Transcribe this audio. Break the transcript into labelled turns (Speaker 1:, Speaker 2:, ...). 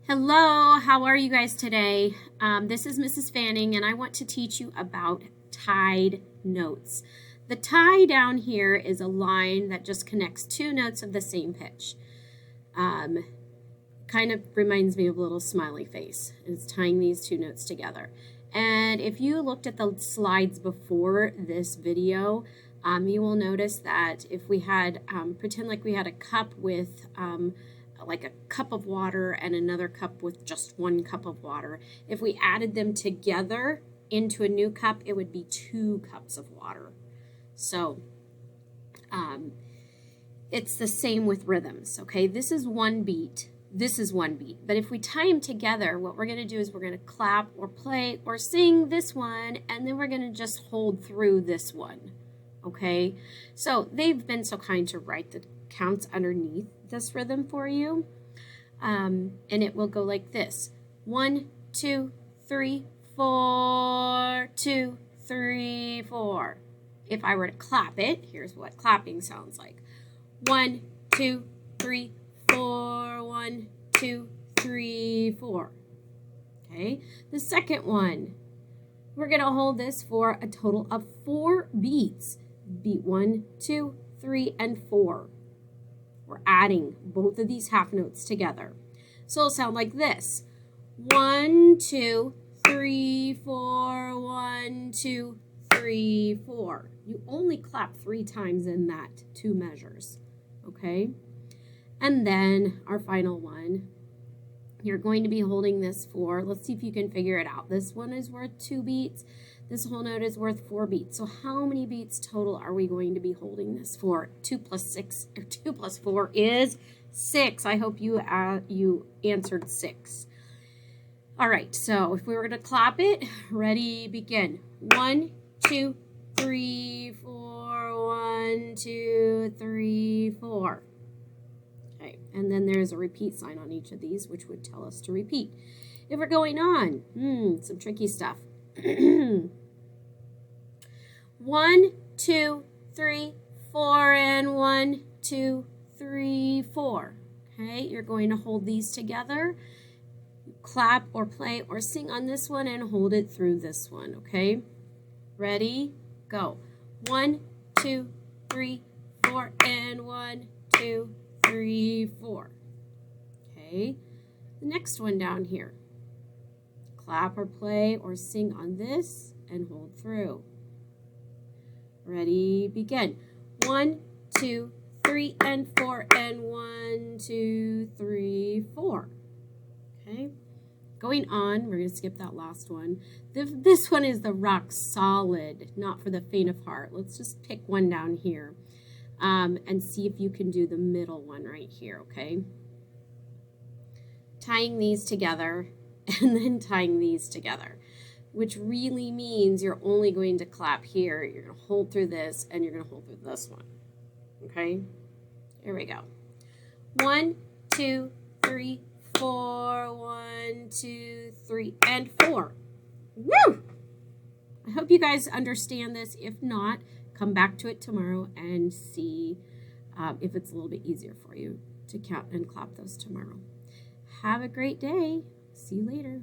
Speaker 1: Hello, how are you guys today? This is Mrs. Fanning, and I want to teach you about tied notes. The tie down here is a line that just connects two notes of the same pitch. Kind of reminds me of a little smiley face. It's tying these two notes together. And if you looked at the slides before this video, you will notice that if we had, pretend like we had a cup with like a cup of water and another cup with just one cup of water. If we added them together into a new cup, it would be 2 cups of water. So it's the same with rhythms, okay? This is one beat. This is one beat. But if we tie them together, what we're going to do is we're going to clap or play or sing this one, and then we're going to just hold through this one, okay? So they've been so kind to write the counts underneath this rhythm for you, and it will go like this: 1, 2, 3, 4, 2, 3, 4. If I were to clap it, here's what clapping sounds like: 1, 2, 3, 4, 1, 2, 3, 4. Okay, the second one, we're going to hold this for a total of 4 beats. Beat 1, 2, 3, and 4. We're adding both of these half notes together. So it'll sound like this: 1, 2, 3, 4, 1, 2, 3, 4. You only clap 3 times in that 2 measures, okay? And then our final one, you're going to be holding this for, let's see if you can figure it out. This one is worth 2 beats. This whole note is worth 4 beats. So how many beats total are we going to be holding this for? 2 plus 6, or 2 plus 4 is 6. I hope you answered 6. All right, so if we were going to clap it, ready, begin. 1, 2, 3, 4, 1, 2, 3, 4. Okay, and then there's a repeat sign on each of these, which would tell us to repeat. If we're going on, some tricky stuff. 1, 2, 3, 4, and 1, 2, 3, 4. Okay, you're going to hold these together, clap or play or sing on this one, and hold it through this one. Okay, ready, go. 1, 2, 3, 4, and 1, 2, 3, 4. Okay, the next one down here. Clap or play or sing on this and hold through. Ready, begin. 1, 2, 3, and 4, and 1, 2, 3, 4. Okay, going on, we're going to skip that last one. This one is the rock solid, not for the faint of heart. Let's just pick one down here and see if you can do the middle one right here, okay? Tying these together and then tying these together, which really means you're only going to clap here. You're going to hold through this, and you're going to hold through this one. Okay? Here we go. 1, 2, 3, 4, 1, 2, 3, and 4. Woo! I hope you guys understand this. If not, come back to it tomorrow and see if it's a little bit easier for you to count and clap those tomorrow. Have a great day. See you later.